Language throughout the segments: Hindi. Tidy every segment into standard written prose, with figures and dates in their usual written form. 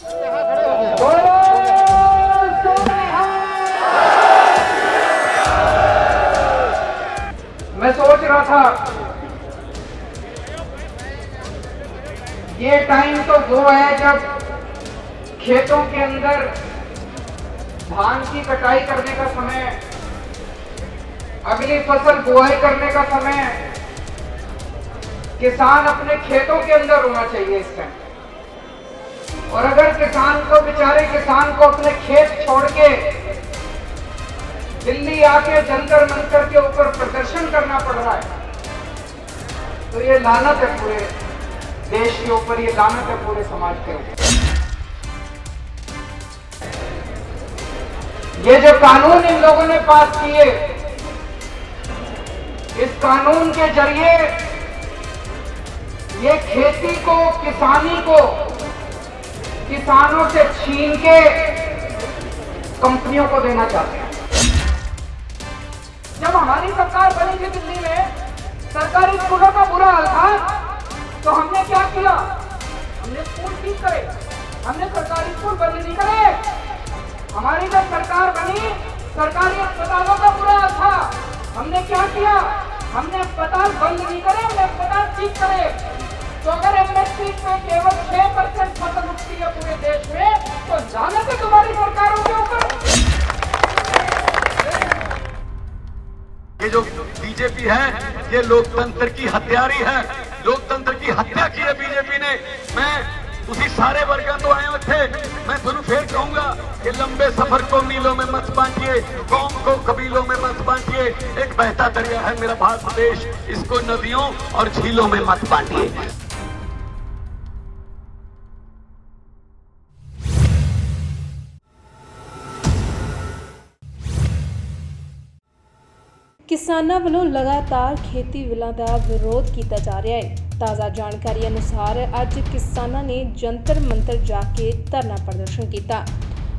मैं सोच रहा था ये टाइम तो वो है जब खेतों के अंदर धान की कटाई करने का समय, अगली फसल बुआई करने का समय, किसान अपने खेतों के अंदर होना चाहिए इस टाइम। और अगर बेचारे किसान को अपने खेत छोड़ के दिल्ली आके जंतर मंतर के ऊपर प्रदर्शन करना पड़ रहा है, तो ये लानत है पूरे देश के ऊपर, ये लानत है पूरे समाज के ऊपर। ये जो कानून इन लोगों ने पास किए, इस कानून के जरिए ये खेती को, किसानी को किसानों से छीन के कंपनियों को देना चाहते हैं। जब हमारी सरकार बनी थी दिल्ली में, सरकारी स्कूलों का बुरा हाल था, तो हमने क्या किया? हमने स्कूल ठीक करे, हमने सरकारी स्कूल बंद नहीं करे। हमारी जब सरकार बनी, सरकारी अस्पतालों का बुरा हाल था, हमने क्या किया? हमने अस्पताल बंद नहीं करे, हमने अस्पताल ठीक करे। तो अगर एमएसपी पे केवल 6% फसल उठती है पूरे देश में, तो लानत है तुम्हारी सरकारों के ऊपर। ये जो बीजेपी है, ये लोकतंत्र की हत्यारी है। लोकतंत्र की हत्या की है बीजेपी ने। मैं उसी सारे वर्ग तो आए हुए थे। मैं फिर कहूंगा कि लंबे सफर को मीलों में मत बांटिए, कौम को कबीलों में मत बांटिए। एक बहता दरिया है मेरा भारत देश, इसको नदियों और झीलों में मत बांटिए। किसानां ਵੱਲੋਂ लगातार खेती बिलों का विरोध किया जा रहा है। ताज़ा जानकारी अनुसार अज किसानां ने जंतर मंतर जाके धरना प्रदर्शन किया।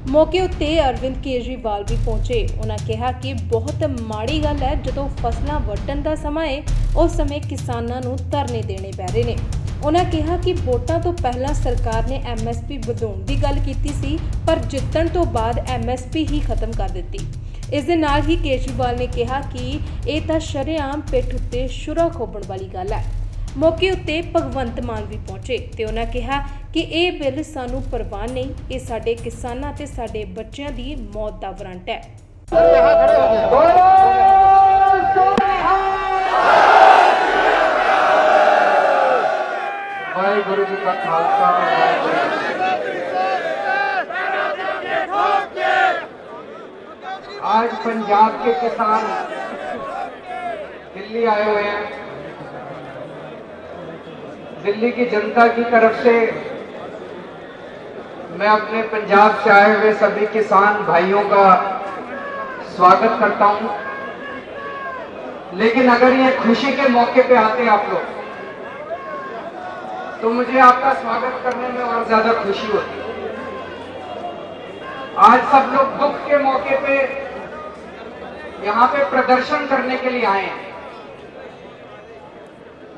मौके उत्ते अरविंद केजरीवाल भी पहुंचे। उन्होंने कहा कि बहुत माड़ी गल है जदों फसलां वड्ढण दा समा है, उस समय किसानां नूं धरने देने पै रहे ने। उन्होंने कहा कि वोटां तो पहला सरकार ने MSP वधाउण दी गल कीती सी, पर जितण तो बाद MSP ही खत्म कर दित्ती। इस दे नाल ही केजरीवाल ने कहा कि यह तां शरेआम पिठ उत्ते शुरा खोबण वाली गल है। मौके उत्ते भगवंत मान भी पहुंचे ते उन्होंने कहा कि यह बिल सानू परवाह नहीं, ये साडे किसानां ते साडे बच्चियां दी मौत दा वारंट है। वाहिगुरू जी का खालसा, आज पंजाब के किसान दिल्ली आए हुए हैं। दिल्ली की जनता की तरफ से मैं अपने पंजाब से आए हुए सभी किसान भाइयों का स्वागत करता हूं। लेकिन अगर ये खुशी के मौके पे आते आप लोग, तो मुझे आपका स्वागत करने में और ज्यादा खुशी होती। आज सब लोग दुख के मौके पे यहां पे प्रदर्शन करने के लिए आए हैं।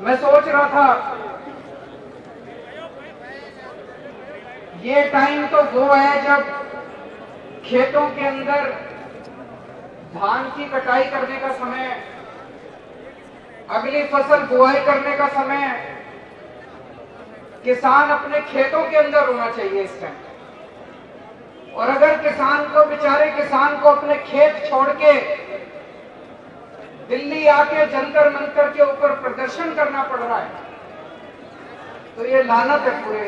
मैं सोच रहा था ये टाइम तो वो है जब खेतों के अंदर धान की कटाई करने का समय, अगली फसल बुआई करने का समय, किसान अपने खेतों के अंदर होना चाहिए इस टाइम। और अगर बेचारे किसान को अपने खेत छोड़ के दिल्ली आके जंतर मंतर के ऊपर प्रदर्शन करना पड़ रहा है, तो ये लानत है पूरे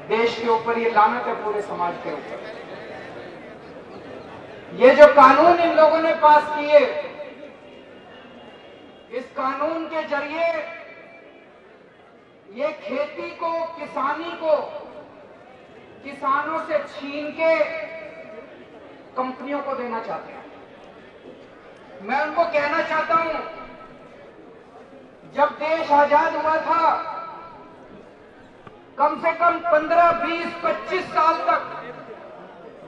देश के ऊपर, ये लानत है पूरे समाज के ऊपर। ये जो कानून इन लोगों ने पास किए, इस कानून के जरिए ये खेती को, किसानी को किसानों से छीन के कंपनियों को देना चाहते हैं। मैं उनको कहना चाहता हूं, जब देश आजाद हुआ था, कम से कम 15, 20, 25 साल तक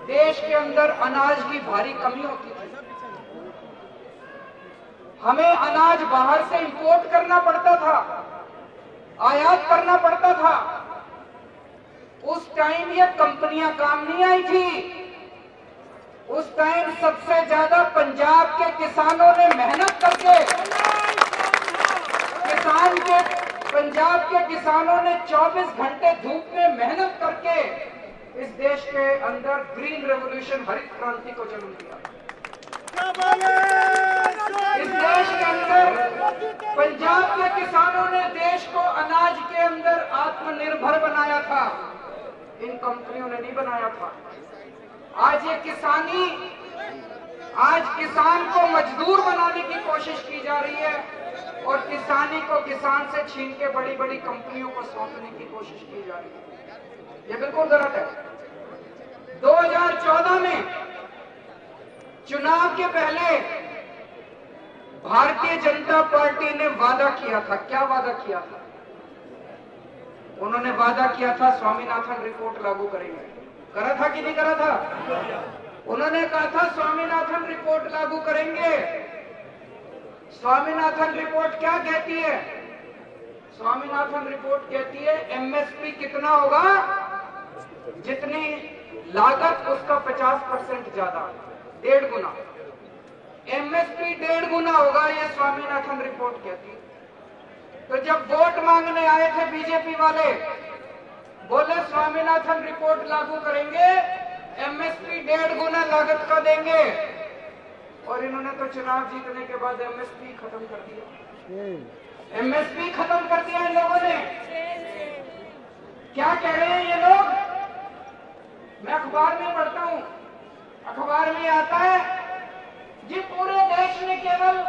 देश के अंदर अनाज की भारी कमी होती थी। हमें अनाज बाहर से इंपोर्ट करना पड़ता था, आयात करना पड़ता था। उस टाइम ये कंपनियां काम नहीं आई थी। उस टाइम सबसे ज्यादा पंजाब के किसानों ने मेहनत करके, पंजाब के किसानों ने 24 घंटे धूप में मेहनत करके इस देश के अंदर ग्रीन रेवोल्यूशन, हरित क्रांति को जन्म दिया। इस देश के अंदर पंजाब के किसानों ने देश को अनाज के अंदर आत्मनिर्भर बनाया था, इन कंपनियों ने नहीं बनाया था। आज ये आज किसान को मजदूर बनाने की कोशिश की जा रही है और किसानी को किसान से छीन के बड़ी बड़ी कंपनियों को सौंपने की कोशिश की जा रही है। ये बिल्कुल गलत है। 2014 में चुनाव के पहले भारतीय जनता पार्टी ने वादा किया था। क्या वादा किया था? उन्होंने वादा किया था स्वामीनाथन रिपोर्ट लागू करेंगे। करा था कि नहीं करा था? उन्होंने कहा था स्वामीनाथन रिपोर्ट लागू करेंगे। स्वामीनाथन रिपोर्ट क्या कहती है? स्वामीनाथन रिपोर्ट कहती है एमएसपी कितना होगा, जितनी लागत उसका 50% ज्यादा, 1.5 गुना। एमएसपी 1.5 गुना होगा, ये स्वामीनाथन रिपोर्ट कहती है। तो जब वोट मांगने आए थे बीजेपी वाले, बोले स्वामीनाथन रिपोर्ट लागू करेंगे, एमएसपी 1.5 गुना लागत का देंगे, और इन्होंने तो चुनाव जीतने के बाद एमएसपी खत्म कर दिया। एमएसपी खत्म कर दिया इन लोगों ने। क्या कह रहे हैं ये लोग? मैं अखबार में पढ़ता हूं, अखबार में आता है जी पूरे देश में केवल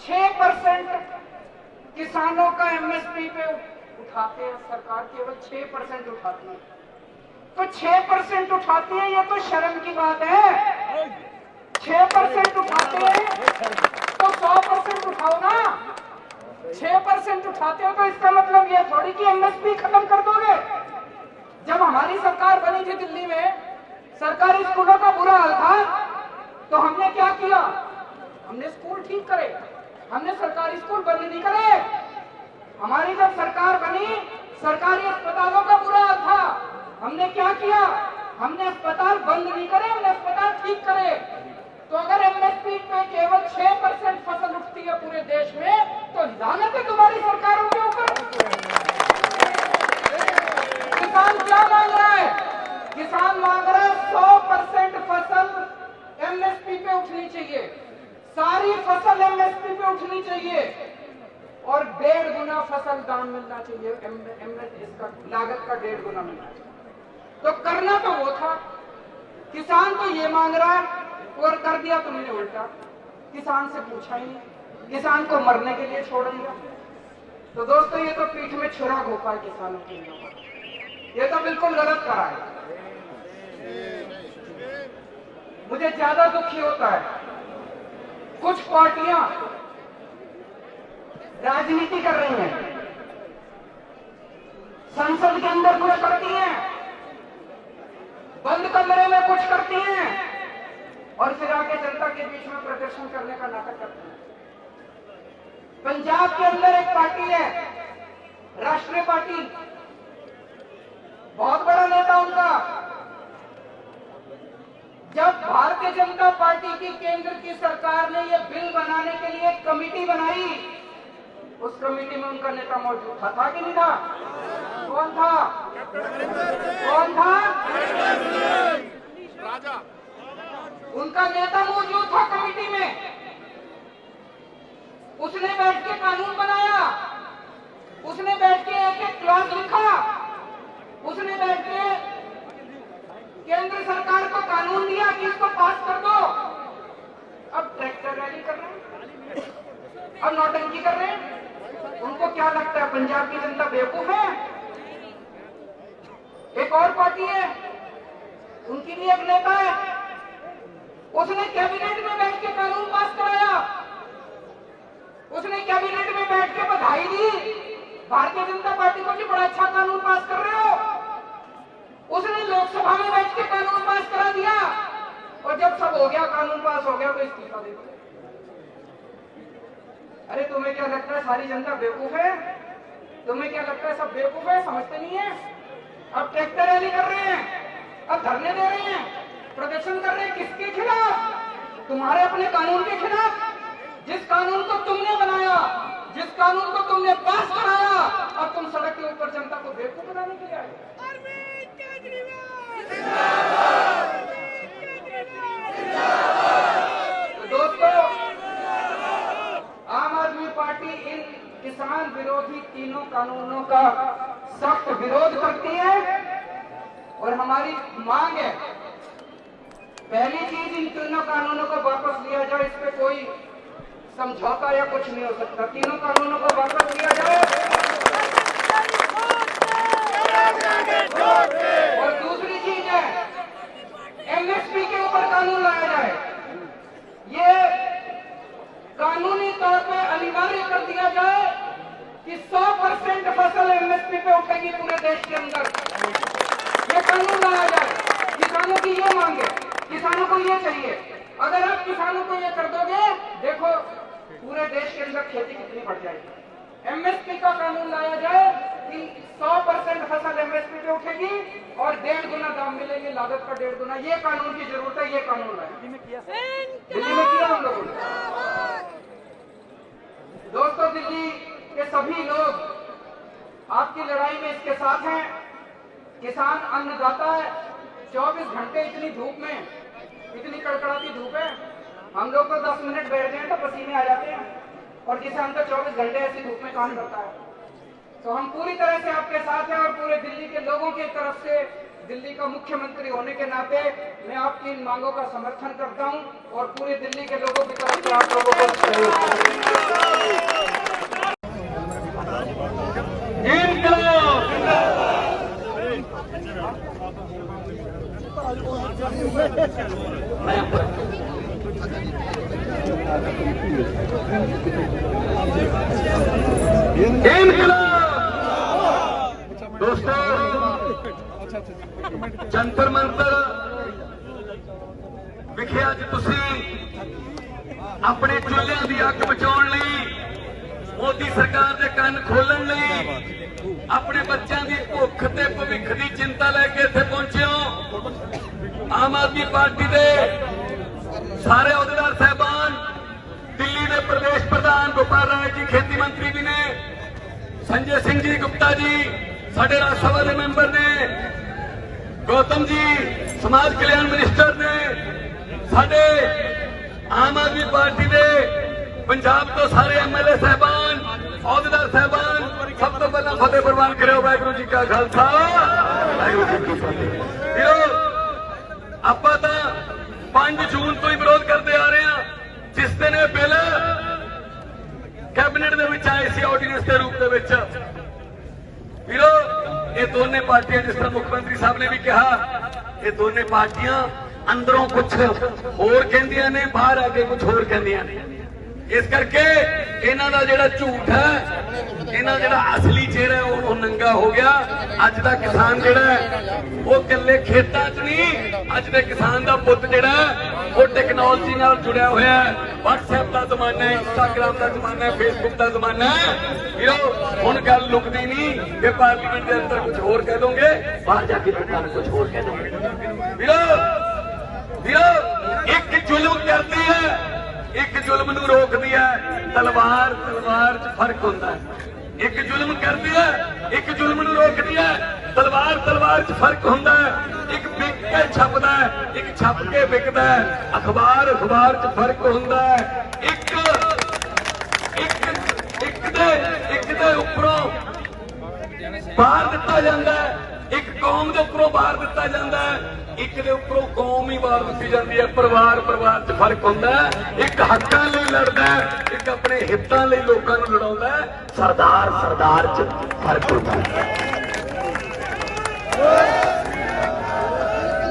6% किसानों का एमएसपी पे उठाते हैं, सरकार केवल 6% उठाती है। तो 6% उठाती है, ये तो शर्म की बात है। 6% उठाते हैं तो 100% उठाओ ना। 6% उठाते हो तो इसका मतलब ये थोड़ी कि एमएसपी खत्म कर दोगे। जब हमारी सरकार बनी थी दिल्ली में, सरकारी स्कूलों का बुरा हाल था, तो हमने क्या किया? हमने स्कूल ठीक करे, हमने सरकारी स्कूल बंद नहीं करे। हमारी जब सरकार बनी, सरकारी अस्पतालों का बुरा हाल था, हमने क्या किया? हमने अस्पताल बंद नहीं करे, हमने अस्पताल ठीक करे। तो अगर एमएसपी पे केवल 6% फसल उठती है पूरे देश में, तो लानत है तुम्हारी सरकारों के ऊपर। किसान क्या मांग रहा है? किसान मांग रहा है 100% फसल एमएसपी पे उठनी चाहिए, सारी फसल एमएसपी पे उठनी चाहिए, और 1.5 गुना फसल दाम मिलना चाहिए। इसका लागत का 1.5 गुना मिलना चाहिए। तो करना तो वो था, किसान तो ये मांग रहा है, और कर दिया तुमने उल्टा। किसान से पूछा ही नहीं, किसान को मरने के लिए छोड़ दिया। तो दोस्तों, ये तो पीठ में छुरा घोंपा है किसानों के लिए। ये तो बिल्कुल गलत करा है। मुझे ज्यादा दुखी होता है, कुछ पार्टियां राजनीति कर रही हैं, संसद के अंदर कुछ करती हैं, बंद कमरे में कुछ करती हैं, और फिर आके जनता के बीच में प्रदर्शन करने का नाटक करती हैं। पंजाब के अंदर एक पार्टी है, राष्ट्रीय पार्टी, बहुत बड़ा नेता उनका। जब भारतीय जनता पार्टी की केंद्र की सरकार ने यह बिल बनाने के लिए एक कमेटी बनाई, उस कमेटी में उनका नेता मौजूद था कि नहीं था? कौन था? कौन था? राजा। उनका नेता मौजूद था कमेटी में। उसने बैठ के कानून बनाया, उसने बैठ के एक क्लॉज लिखा, उसने बैठ के केंद्र सरकार को कानून दिया कि इसको पास कर दो। अब ट्रैक्टर रैली कर रहे हैं, अब नौटंकी कर रहे हैं। उनको क्या लगता है पंजाब की जनता बेवकूफ है? एक और पार्टी है, उनकी भी एक नेता है, उसने कैबिनेट में बैठ के कानून पास कराया, उसने कैबिनेट में बैठ के बधाई दी भारतीय जनता पार्टी को कि बड़ा अच्छा कानून पास कर रहे हो। उसने लोकसभा में बैठ के कानून पास करा दिया, और जब सब हो गया, कानून पास हो गया, तो इस्तीफा दे दिया। अरे तुम्हें क्या लगता है सारी जनता बेवकूफ है? तुम्हें क्या लगता है सब बेवकूफ है, समझते नहीं है? अब ट्रैक्टर रैली कर रहे हैं, अब धरने दे रहे हैं, प्रदर्शन कर रहे हैं। किसके खिलाफ? तुम्हारे अपने कानून के खिलाफ, जिस कानून को तुमने बनाया, जिस कानून को तुमने पास कराया। अब तुम सड़क के ऊपर जनता को बेवकूफ बनाने के लिए आए। तो दोस्तों, आम आदमी पार्टी इन किसान विरोधी तीनों कानूनों का सख्त विरोध करती है और हमारी मांग है, पहली चीज इन तीनों कानूनों को वापस लिया जाए। इस पे कोई समझौता या कुछ नहीं हो सकता। तीनों कानूनों को वापस लिया जाए। और दूसरी चीज है, एमएसपी के ऊपर कानून लाया जाए। ये कानूनी तौर पे अनिवार्य कर दिया जाए कि 100% फसल एमएसपी पे उठेगी पूरे देश के अंदर। ये कानून लाया जाए। किसानों की ये मांग है, किसानों को ये चाहिए। अगर आप किसानों को ये कर दोगे, देखो पूरे देश के अंदर खेती कितनी बढ़ जाएगी। एमएसपी का कानून लाया जाए कि 100% फसल एमएसपी पे उठेगी और 1.5 गुना दाम मिलेंगे, लागत का 1.5 गुना। ये कानून की जरूरत है। ये कानून लाया दिल्ली में किया हम लोगों ने। दोस्तों, दिल्ली के सभी लोग आपकी लड़ाई में इसके साथ हैं। किसान अन्नदाता है। 24 घंटे इतनी धूप में, इतनी कड़कड़ाती धूप है, हम लोग को 10 मिनट बैठ गए तो पसीने आ जाते हैं, और किसान तो 24 घंटे ऐसी धूप में काम करता है। तो हम पूरी तरह से आपके साथ हैं और पूरे दिल्ली के लोगों की तरफ से, दिल्ली का मुख्यमंत्री होने के नाते मैं आपकी इन मांगों का समर्थन करता हूं और पूरे दिल्ली के लोगों की तरफ से आप लोगों को दोस्तों, जंतर मंतर विखे अज तुसीं अपने चूल्हिਆਂ ਦੀ ਅੱਗ ਬਚਾਉਣ ਲਈ, ਮੋਦੀ ਸਰਕਾਰ ਦੇ ਕੰਨ ਖੋਲਣ ਲਈ, ਆਪਣੇ ਬੱਚਿਆਂ ਦੀ ਭੁੱਖ ਤੇ ਭਵਿੱਖ ਦੀ ਚਿੰਤਾ ਲੈ ਕੇ ਇੱਥੇ ਪਹੁੰਚੇ ਹੋ। ਆਮ ਆਦਮੀ ਪਾਰਟੀ ਦੇ ਸਾਰੇ ਅਹੁਦੇਦਾਰ ਸਾਹਿਬਾਨ, ਦਿੱਲੀ ਦੇ ਪ੍ਰਦੇਸ਼ ਪ੍ਰਧਾਨ ਗੋਪਾਲ ਰਾਏ ਜੀ ਖੇਤੀ ਮੰਤਰੀ ਵੀ ਨੇ, संजय सिंह जी गुप्ता जी साडे राज्य सभा के मैंबर ने, गौतम जी समाज कल्याण मिनिस्टर ने, साडे आम आदमी पार्टी के पंजाब तो सारे एमएलए साहबान, अहुदेदार साहबान, सब तो पहला फतेह प्रवान करो। वाहिगुरू जी का खालसा, वाहिगुरू जी की फतेह। आपां तां 5 जून तो ही विरोध करते आ रहे हैं, जिस दिन यह बिल कैबिनेट ਦੇ ਵਿੱਚ ਆਏ ਸੀ ਆਰਡੀਨੈਂਸ ਦੇ ਰੂਪ ਦੇ ਵਿੱਚ। ਵੀਰੋ, ਇਹ ਦੋਨੇ ਪਾਰਟੀਆਂ, ਜਿਸ ਤਰ੍ਹਾਂ ਮੁੱਖ ਮੰਤਰੀ ਸਾਹਿਬ ਨੇ ਵੀ ਕਿਹਾ, ਇਹ ਦੋਨੇ ਪਾਰਟੀਆਂ ਅੰਦਰੋਂ ਕੁਝ ਹੋਰ ਕਹਿੰਦੀਆਂ ਨੇ, ਬਾਹਰ ਆ ਕੇ ਕੁਝ ਹੋਰ ਕਹਿੰਦੀਆਂ ਨੇ। ਇਸ ਕਰਕੇ ਇਹਨਾਂ ਦਾ ਜਿਹੜਾ ਝੂਠ ਹੈ, ਇਹਨਾਂ ਜਿਹੜਾ ਅਸਲੀ ਚਿਹਰਾ ਉਹ ਨੰਗਾ ਹੋ ਗਿਆ। ਅੱਜ ਦਾ ਕਿਸਾਨ ਜਿਹੜਾ ਉਹ ਇਕੱਲੇ ਖੇਤਾਂ 'ਚ ਨਹੀਂ, ਅੱਜ ਦੇ ਕਿਸਾਨ ਦਾ ਪੁੱਤ ਜਿਹੜਾ ਉਹ ਟੈਕਨੋਲੋਜੀ ਨਾਲ ਜੁੜਿਆ ਹੋਇਆ ਹੈ। WhatsApp ਦਾ ਜ਼ਮਾਨਾ ਹੈ, Instagram ਦਾ ਜ਼ਮਾਨਾ ਹੈ, Facebook ਦਾ ਜ਼ਮਾਨਾ ਹੈ। ਵੀਰੋ, ਹੁਣ ਗੱਲ ਲੁਕਦੀ ਨਹੀਂ ਕਿ ਪਾਰਲੀਮੈਂਟ ਦੇ ਅੰਦਰ ਕੁਝ ਹੋਰ ਕਹਿ ਦੋਗੇ, ਬਾਹਰ ਜਾ ਕੇ ਲੋਕਾਂ ਨੂੰ ਕੁਝ ਹੋਰ ਕਹਿ ਦੋਗੇ। ਵੀਰੋ, ਇੱਕ ਜ਼ੁਲਮ ਕਰਦੀ ਹੈ, ਇੱਕ ਜ਼ੁਲਮ ਨੂੰ ਰੋਕਦੀ ਹੈ। ਤਲਵਾਰ ਚ ਫਰਕ ਹੁੰਦਾ ਹੈ। ਇੱਕ ਜ਼ੁਲਮ ਕਰਦੀ ਹੈ, ਇੱਕ ਜ਼ੁਲਮ ਨੂੰ ਰੋਕਦੀ ਹੈ। ਤਲਵਾਰ ਚ ਫਰਕ ਹੁੰਦਾ ਹੈ। ਇੱਕ ਵਿਕ ਕੇ ਛਪਦਾ ਹੈ, ਇੱਕ ਛਪ ਕੇ ਵਿਕਦਾ ਹੈ। ਅਖਬਾਰ ਚ ਫਰਕ ਹੁੰਦਾ ਹੈ। ਇੱਕ ਦੇ ਉੱਪਰੋਂ ਬਾਹਰ ਦਿੱਤਾ ਜਾਂਦਾ ਹੈ, ਇੱਕ ਕੌਮ ਦੇ ਉੱਪਰੋਂ ਬਾਹਰ ਦਿੱਤਾ ਜਾਂਦਾ ਹੈ। ਇੱਕ ਦੇ ਉੱਪਰੋਂ ਕੌਮ ਹੀ ਬਾਹਰ ਦਿੱਤੀ ਜਾਂਦੀ ਹੈ। ਪਰਿਵਾਰ ਚ ਫਰਕ ਹੁੰਦਾ ਹੈ। ਇੱਕ ਹੱਕਾਂ ਲਈ ਲੜਦਾ ਹੈ, ਇੱਕ ਆਪਣੇ ਹਿੱਤਾਂ ਲਈ ਲੋਕਾਂ ਨੂੰ ਲੜਾਉਂਦਾ ਹੈ। ਸਰਦਾਰ ਚ ਫਰਕ ਹੁੰਦਾ ਹੈ।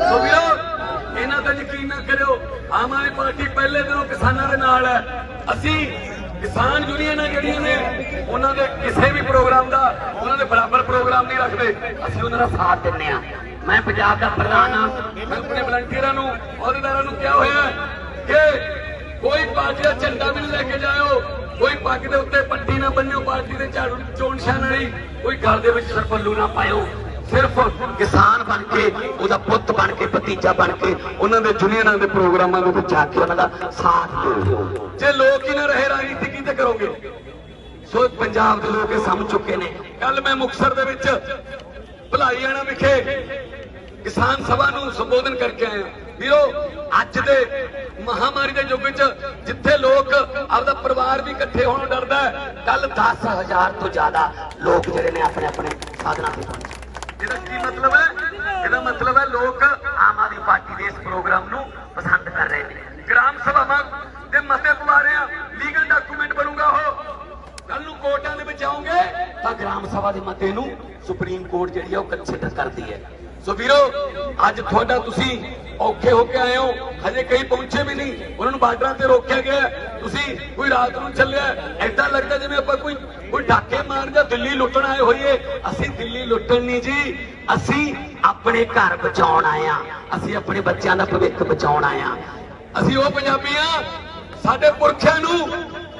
ਸੋ ਵੀਰੋ, ਇਹਨਾਂ ਤੇ ਯਕੀਨ ਨਾ ਕਰਿਓ। ਆਮ ਆਦਮੀ ਪਾਰਟੀ ਪਹਿਲੇ ਦਿਨੋਂ ਕਿਸਾਨਾਂ ਦੇ ਨਾਲ ਹੈ। ਅਸੀਂ ਕਿਸਾਨ ਯੂਨੀਅਨਾਂ ਜਿਹੜੀਆਂ ਨੇ, ਉਹਨਾਂ ਦੇ ਕਿਸੇ ਵੀ ਪ੍ਰੋਗਰਾਮ ਦਾ ਉਹਨਾਂ ਦੇ ਬਰਾਬਰ ਪ੍ਰੋਗਰਾਮ ਨਹੀਂ ਰੱਖਦੇ। ਅਸੀਂ ਉਹਨਾਂ ਦਾ ਸਾਥ ਦਿੰਦੇ ਹਾਂ। मैं पंजाब का प्रधान हाँ, मैं अपने वलंटियरों अहुदेदारों क्या होया कि कोई पार्टी का झंडा भी लेके जाओ, कोई पग के उत्ते पट्टी ना बनो, पार्टी के झाड़ू चोण निशान वाली, कोई घर के सरपल्लू ना पाओ। ਸਿਰਫ ਕਿਸਾਨ ਬਣ ਕੇ, ਉਹਦਾ ਪੁੱਤ ਬਣ ਕੇ, ਭਤੀਜਾ ਬਣ ਕੇ ਉਹਨਾਂ ਦੇ ਯੂਨੀਅਨਾਂ ਦੇ ਪ੍ਰੋਗਰਾਮਾਂ ਦੇ ਵਿੱਚ ਜਾ ਕੇ ਉਹਨਾਂ ਦਾ ਸਾਥ ਦਿਓ। ਜੇ ਲੋਕ ਹੀ ਨਾ ਰਹੇ ਰਾਜਨੀਤੀ ਕਿਤੇ ਕਰੋਗੇ। ਸੋ ਪੰਜਾਬ ਦੇ ਲੋਕ ਇਹ ਸਮਝ ਚੁੱਕੇ ਨੇ। ਕੱਲ ਮੈਂ ਮੁਕਤਸਰ ਦੇ ਵਿੱਚ ਭਲਾਈਆਣਾ ਵਿਖੇ ਕਿਸਾਨ ਸਭਾ ਨੂੰ ਸੰਬੋਧਨ ਕਰਕੇ ਆਇਆ। ਵੀਰੋ, ਅੱਜ ਦੇ ਮਹਾਮਾਰੀ ਦੇ ਯੁੱਗ ਵਿੱਚ ਜਿੱਥੇ ਲੋਕ ਆਪਦਾ ਪਰਿਵਾਰ ਵੀ ਇਕੱਠੇ ਹੋਣੋਂ ਡਰਦਾ ਹੈ, ਕੱਲ 10,000 ਤੋਂ ਜ਼ਿਆਦਾ ਲੋਕ ਜਿਹੜੇ ਨੇ ਆਪਣੇ ਆਪਣੇ ਸਾਧਨਾਂ ਤੇ ਪਹੁੰਚੇ। ਇਹਦਾ ਕੀ ਮਤਲਬ ਹੈ? ਇਹਦਾ ਮਤਲਬ ਹੈ ਲੋਕ ਆਮ ਆਦਮੀ ਪਾਰਟੀ ਦੇ ਇਸ ਪ੍ਰੋਗਰਾਮ ਨੂੰ ਪਸੰਦ ਕਰ ਰਹੇ ਨੇ। ਗ੍ਰਾਮ ਸਭਾਵਾਂ ਦੇ ਮਤੇ ਪਵਾ ਰਹੇ ਆ, ਲੀਗਲ ਡਾਕੂਮੈਂਟ ਬਣੂਗਾ ਉਹ। ਕੱਲ ਨੂੰ ਕੋਰਟਾਂ ਦੇ ਵਿੱਚ ਆਉਂਗੇ ਤਾਂ ਗ੍ਰਾਮ ਸਭਾ ਦੇ ਮਤੇ ਨੂੰ ਸੁਪਰੀਮ ਕੋਰਟ ਜਿਹੜੀ ਆ ਉਹ ਕੰਸੀਡਰ ਕਰਦੀ ਹੈ। ਸੋ ਵੀਰੋ, ਅੱਜ ਤੁਹਾਡਾ ਤੁਸੀਂ ਔਖੇ ਹੋ ਕੇ ਆਏ ਹੋ, ਹਜੇ ਕਈ ਪਹੁੰਚੇ ਵੀ ਨਹੀਂ, ਉਹਨਾਂ ਨੂੰ ਬਾਰਡਰਾਂ ਤੇ ਰੋਕਿਆ ਗਿਆ। ਤੁਸੀਂ ਕੋਈ ਰਾਤ ਨੂੰ ਚੱਲਿਆ, ਏਦਾਂ ਲੱਗਦਾ ਜਿਵੇਂ ਆਪਾਂ ਕੋਈ ਡਾਕੇ ਮਾਰ ਜਾਂ ਦਿੱਲੀ ਲੁੱਟਣ ਆਏ ਹੋਈਏ। ਅਸੀਂ ਦਿੱਲੀ ਲੁੱਟਣ ਨਹੀਂ ਜੀ, ਅਸੀਂ ਆਪਣੇ ਘਰ ਬਚਾਉਣ ਆਏ ਆ, ਅਸੀਂ ਆਪਣੇ ਬੱਚਿਆਂ ਦਾ ਭਵਿੱਖ ਬਚਾਉਣ ਆਏ ਆ। ਅਸੀਂ ਉਹ ਪੰਜਾਬੀ ਆ, ਸਾਡੇ ਪੁਰਖਿਆਂ ਨੂੰ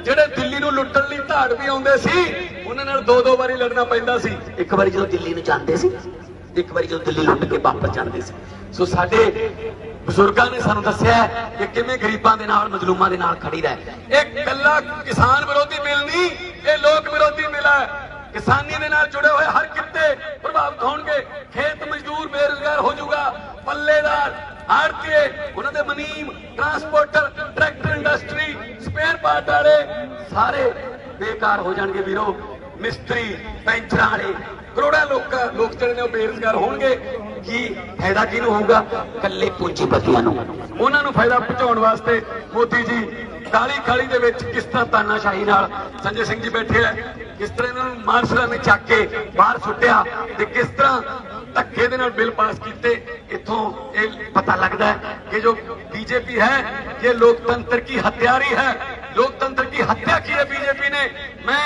ਜਿਹੜੇ ਦਿੱਲੀ ਨੂੰ ਲੁੱਟਣ ਲਈ ਧਾੜ ਵੀ ਆਉਂਦੇ ਸੀ, ਉਹਨਾਂ ਨਾਲ ਦੋ ਵਾਰੀ ਲੜਨਾ ਪੈਂਦਾ ਸੀ। ਇੱਕ ਵਾਰੀ ਜਦੋਂ ਦਿੱਲੀ ਨੂੰ ਜਾਂਦੇ ਸੀ, ਇੱਕ ਵਾਰੀ ਜਦੋਂ ਦਿੱਲੀ ਲੁੱਟ ਕੇ ਵਾਪਸ ਜਾਂਦੇ ਸੀ। ਸੋ ਸਾਡੇ ਬਜ਼ੁਰਗਾਂ ਨੇ ਸਾਨੂੰ ਦੱਸਿਆ ਕਿ ਕਿਵੇਂ ਗਰੀਬਾਂ ਦੇ ਨਾਲ, ਮਜ਼ਲੂਮਾਂ ਦੇ ਨਾਲ ਖੜੀ ਰਹਿ। ਇਹ ਕੱਲਾ ਕਿਸਾਨ ਵਿਰੋਧੀ ਬਿੱਲ ਨਹੀਂ, ਇਹ ਲੋਕ ਵਿਰੋਧੀ ਬਿੱਲ ਹੈ। ਕਿਸਾਨੀ ਦੇ ਨਾਲ ਜੁੜੇ ਹੋਏ ਹਰ ਕਿੱਤੇ ਪ੍ਰਭਾਵਿਤ ਹੋਣਗੇ। ਖੇਤ ਮਜ਼ਦੂਰ ਬੇਰੁਜ਼ਗਾਰ ਹੋ ਜਾਊਗਾ, ਪੱਲੇਦਾਰ, ਆੜ੍ਹਤੀਏ, ਉਹਨਾਂ ਦੇ ਮਨੀਮ, transporter, tractor industry, spare part ਵਾਲੇ ਸਾਰੇ ਬੇਕਾਰ ਹੋ ਜਾਣਗੇ। ਵੀਰੋ, ਮਿਸਤਰੀ, ਪੈਂਚਰਾਂ ਵਾਲੇ, ਕਰੋੜਾਂ ਲੋਕ ਜਿਹੜੇ ਨੇ ਉਹ ਬੇਰੁਜ਼ਗਾਰ ਹੋਣਗੇ। ਕੀ ਫਾਇਦਾ ਕਿਹਨੂੰ ਹੋਊਗਾ? ਕੱਲੇ ਪੂੰਜੀਪਤੀਆਂ ਨੂੰ। ਉਹਨਾਂ ਨੂੰ ਫਾਇਦਾ ਪਹੁੰਚਾਉਣ ਵਾਸਤੇ ਮੋਦੀ ਜੀ ਕਾਲੀ ਕਾਲੀ ਦੇ ਵਿੱਚ ਕਿਸ ਤਰ੍ਹਾਂ ਤਾਨਾਸ਼ਾਹੀ ਨਾਲ, ਸੰਜੇ ਸਿੰਘ ਜੀ ਬੈਠੇ ਆ, ਕਿਸ ਤਰ੍ਹਾਂ ਇਹਨਾਂ ਨੂੰ ਮਾਰਸ਼ਲਾਂ ਨੇ ਚੱਕ ਕੇ ਬਾਹਰ ਸੁੱਟਿਆ ਤੇ ਕਿਸ ਤਰ੍ਹਾਂ ਧੱਕੇ ਦੇ ਨਾਲ ਬਿੱਲ ਪਾਸ ਕੀਤੇ। ਇੱਥੋਂ ਇਹ ਪਤਾ ਲੱਗਦਾ ਹੈ ਕਿ ਜੋ बीजेपी है ये लोकतंत्र की हत्यारी है। लोकतंत्र की हत्या की है बीजेपी ने। मैं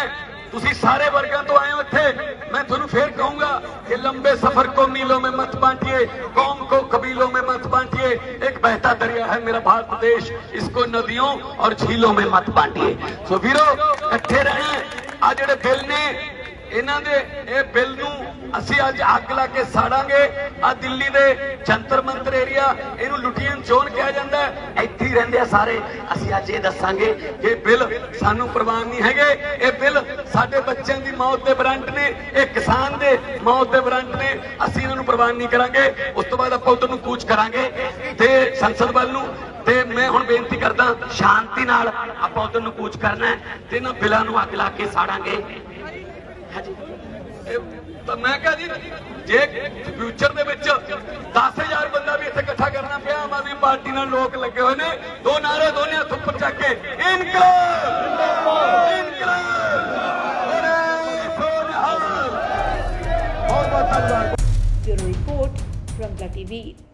तुसी सारे वर्गों तो आए हो इत्थे, मैं तुहानू फिर कहूंगा कि लंबे सफर को मीलों में मत बांटिए, कौम को कबीलों में मत बांटिए। एक बहता दरिया है मेरा भारत देश, इसको नदियों और झीलों में मत बांटिए। सो वीरो, इकट्ठे रहें। आ जिहड़े बिल ने, ਇਹਨਾਂ ਦੇ ਇਹ ਬਿੱਲ ਨੂੰ ਅਸੀਂ ਅੱਜ ਅੱਗ ਲਾ ਕੇ ਸਾੜਾਂਗੇ। ਆ ਦਿੱਲੀ ਦੇ ਜੰਤਰ ਮੰਤਰ ਏਰੀਆ, ਇਹਨੂੰ ਲੁਟੀਅਨ ਜ਼ੋਨ ਕਿਹਾ ਜਾਂਦਾ ਹੈ, ਇੱਥੇ ਹੀ ਰਹਿੰਦੇ ਆ ਸਾਰੇ। ਅਸੀਂ ਅੱਜ ਇਹ ਦੱਸਾਂਗੇ ਕਿ ਬਿੱਲ ਸਾਨੂੰ ਪ੍ਰਵਾਨ ਨਹੀਂ ਹੈਗੇ। ਇਹ ਬਿੱਲ ਸਾਡੇ ਬੱਚਿਆਂ ਦੀ ਮੌਤ ਦੇ ਵਾਰੰਟ ਨੇ, ਇਹ ਕਿਸਾਨ ਦੇ ਮੌਤ ਦੇ ਵਾਰੰਟ ਨੇ। ਅਸੀਂ ਇਹਨਾਂ ਨੂੰ ਪ੍ਰਵਾਨ ਨਹੀਂ ਕਰਾਂਗੇ। ਉਸ ਤੋਂ ਬਾਅਦ ਆਪਾਂ ਉਧਰ ਨੂੰ ਕੂਚ ਕਰਾਂਗੇ ਤੇ ਸੰਸਦ ਵੱਲ ਨੂੰ। ਤੇ ਮੈਂ ਹੁਣ ਬੇਨਤੀ ਕਰਦਾ, ਸ਼ਾਂਤੀ ਨਾਲ ਆਪਾਂ ਉਧਰ ਨੂੰ ਕੂਚ ਕਰਨਾ ਤੇ ਇਹਨਾਂ ਬਿੱਲਾਂ ਨੂੰ ਅੱਗ ਲਾ ਕੇ ਸਾੜਾਂਗੇ। ਤਾਂ ਮੈਂ ਕਹਾਂ ਜੀ, ਜੇ ਫਿਊਚਰ ਦੇ ਵਿੱਚ 10,000 ਬੰਦਾ ਵੀ ਇੱਥੇ ਇਕੱਠਾ ਕਰਨਾ ਪਿਆ, ਆਮ ਆਦਮੀ ਪਾਰਟੀ ਨਾਲ ਲੋਕ ਲੱਗੇ ਹੋਏ ਨੇ। ਦੋ ਨਾਰੇ ਦੋਨੇ ਹੱਥ ਉੱਪਰ ਚੱਕ ਕੇ, ਇਨਕਲਾਬ ਇਨਕਲਾਬ। Bureau Report from the TV।